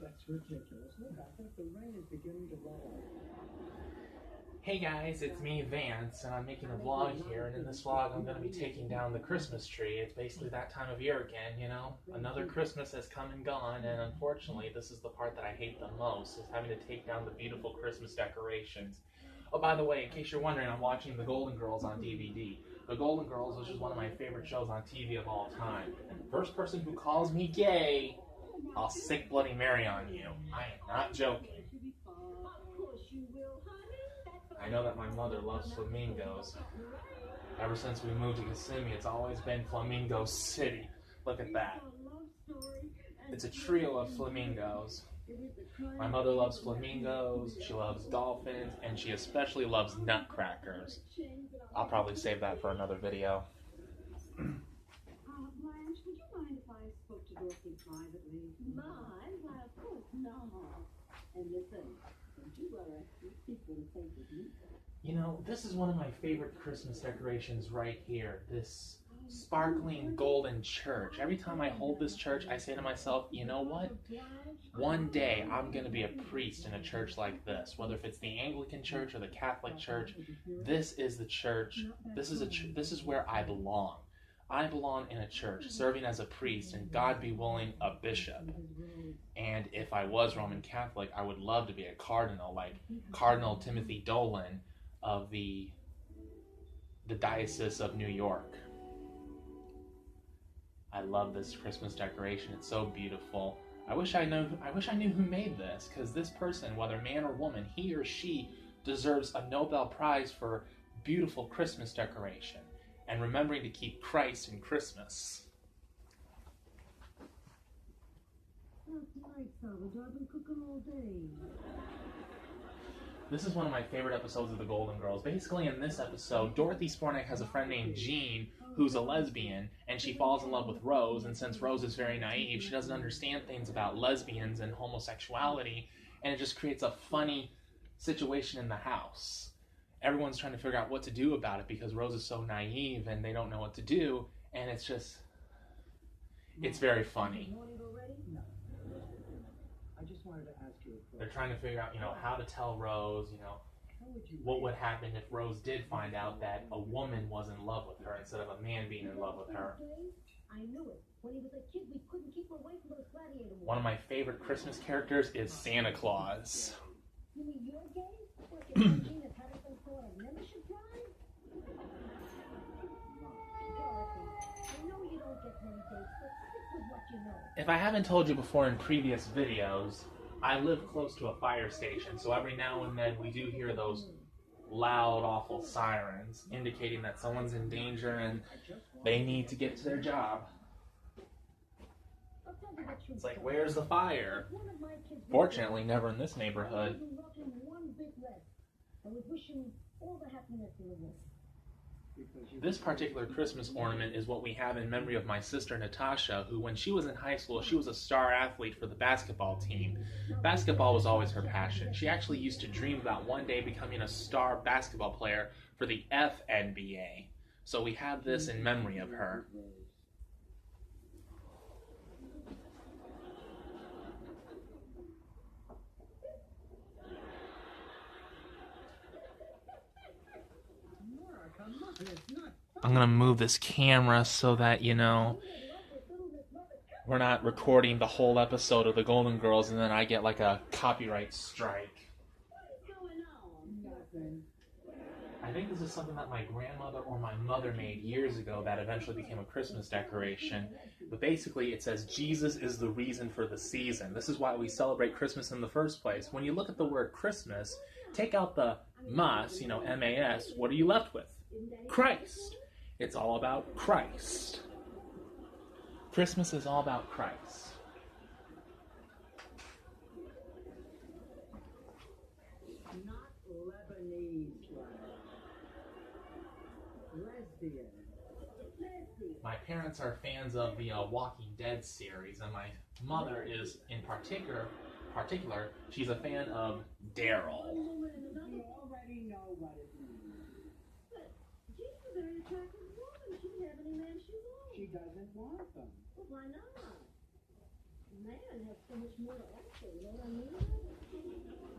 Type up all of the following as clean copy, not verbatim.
That's ridiculous. Look, I think the rain is beginning to let off. Hey guys, it's me, Vance, and I'm making a vlog here, and in this vlog I'm going to be taking down the Christmas tree. It's basically that time of year again, you know? Another Christmas has come and gone, and unfortunately this is the part that I hate the most, is having to take down the beautiful Christmas decorations. Oh, by the way, in case you're wondering, I'm watching The Golden Girls on DVD. The Golden Girls, which is one of my favorite shows on TV of all time. And the first person who calls me gay, I'll sick Bloody Mary on you. I am not joking. I know that my mother loves flamingos. Ever since we moved to Kissimmee, it's always been Flamingo City. Look at that. It's a trio of flamingos. My mother loves flamingos, she loves dolphins, and she especially loves nutcrackers. I'll probably save that for another video. Blanche, would you mind if I spoke to Dorothy privately? Mind? Why, of course not. And listen, don't you worry. These people will think of you. You know, this is one of my favorite Christmas decorations right here. This sparkling golden church. Every time I hold this church, I say to myself, you know what? One day I'm going to be a priest in a church like this. Whether if it's the Anglican church or the Catholic church, this is the church. This is where I belong. I belong in a church, serving as a priest, and God be willing, a bishop. And if I was Roman Catholic, I would love to be a cardinal, like Cardinal Timothy Dolan of the Diocese of New York. I love this Christmas decoration. It's so beautiful. I wish I knew who made this, because this person, whether man or woman, he or she deserves a Nobel Prize for beautiful Christmas decoration and remembering to keep Christ in Christmas. That's nice, Salvador. I've been cooking all day. This is one of my favorite episodes of The Golden Girls. Basically, in this episode, Dorothy Spornick has a friend named Jean who's a lesbian, and she falls in love with Rose, and since Rose is very naive, she doesn't understand things about lesbians and homosexuality, and it just creates a funny situation in the house. Everyone's trying to figure out what to do about it because Rose is so naive and they don't know what to do, and it's very funny. No. I just wanted to ask you a question. They're trying to figure out, how to tell Rose, what would happen if Rose did find out that a woman was in love with her instead of a man being in love with her. I knew it. When he was a kid, we couldn't keep her away from those gladiator wars. One of my favorite Christmas characters is Santa Claus. You mean you're gay? What, you're thinking that Harrison Ford and membership drive? Dorothy, I know you don't get many dates, but stick with what you know. If I haven't told you before in previous videos, I live close to a fire station, so every now and then we do hear those loud, awful sirens indicating that someone's in danger and they need to get to their job. It's like, where's the fire? Fortunately, never in this neighborhood. This particular Christmas ornament is what we have in memory of my sister Natasha, who when she was in high school, she was a star athlete for the basketball team. Basketball was always her passion. She actually used to dream about one day becoming a star basketball player for the FNBA. So we have this in memory of her. I'm going to move this camera so that, we're not recording the whole episode of The Golden Girls and then I get like a copyright strike. I think this is something that my grandmother or my mother made years ago that eventually became a Christmas decoration. But basically it says, Jesus is the reason for the season. This is why we celebrate Christmas in the first place. When you look at the word Christmas, take out the mas, M-A-S, what are you left with? Christ. It's all about Christ. Christmas is all about Christ. Not Lebanese, lesbian. My parents are fans of the Walking Dead series, and my mother is, in particular, she's a fan of Daryl. We already know what it means. But she's a very attractive woman. She can have any man she wants. She doesn't want them. Well, why not? man has so much more to offer, you know what I mean?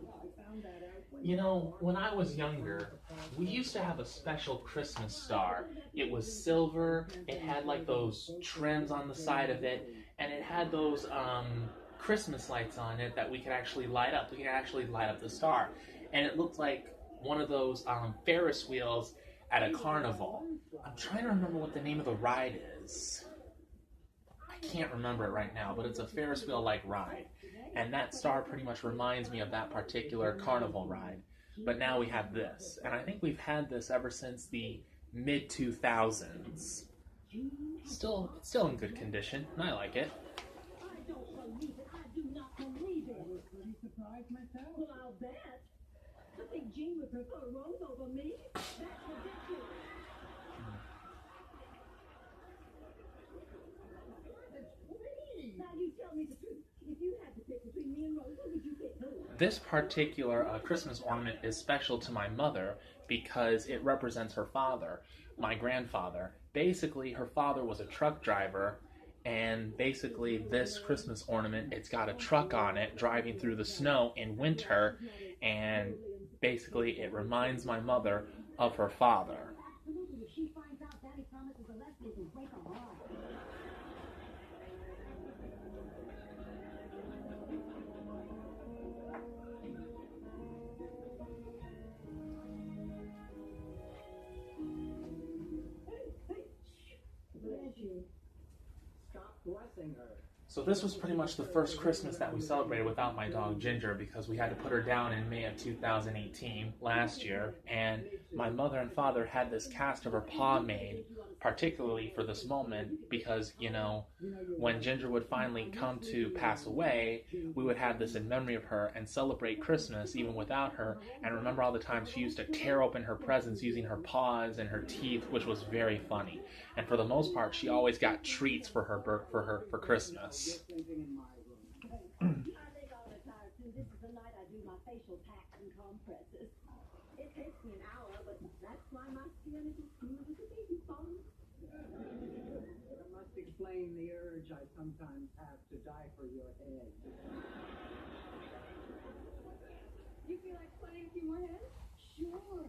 I found that out when You know, when I was younger, we used to have a special Christmas star. It was silver, it had like those trims on the side of it, and it had those Christmas lights on it that we could actually light up. We could actually light up the star. And it looked like one of those Ferris wheels at a carnival. I'm trying to remember what the name of the ride is. I can't remember it right now, but it's a Ferris wheel-like ride. And that star pretty much reminds me of that particular carnival ride. But now we have this. And I think we've had this ever since the mid-2000s. Still in good condition, and I like it. I don't believe it. I do not believe it. I was pretty surprised myself. Well, I'll bet. I think Jean would prefer Rose over me. That's ridiculous. Now you tell me the truth. If you had to pick between me and Rose, who would you pick? Who? This particular Christmas ornament is special to my mother because it represents her father, my grandfather. Basically, her father was a truck driver, and basically this Christmas ornament, it's got a truck on it driving through the snow in winter, and basically it reminds my mother of her father. Absolutely. If she finds out Daddy promises a lesson, it will break her heart. Stop blessing her. So this was pretty much the first Christmas that we celebrated without my dog Ginger because we had to put her down in May of 2018, last year, and my mother and father had this cast of her paw made particularly for this moment because, you know, when Ginger would finally come to pass away, we would have this in memory of her and celebrate Christmas even without her, and remember all the times she used to tear open her presents using her paws and her teeth, which was very funny. And for the most part, she always got treats for Christmas. Sleeping in my room. I think I'll retire too. This is the night I do my facial packs and compresses. It takes me an hour, but that's why my skin is as smooth as a baby bone. That must explain the urge I sometimes have to diaper your head. You feel like playing a few more heads? Sure.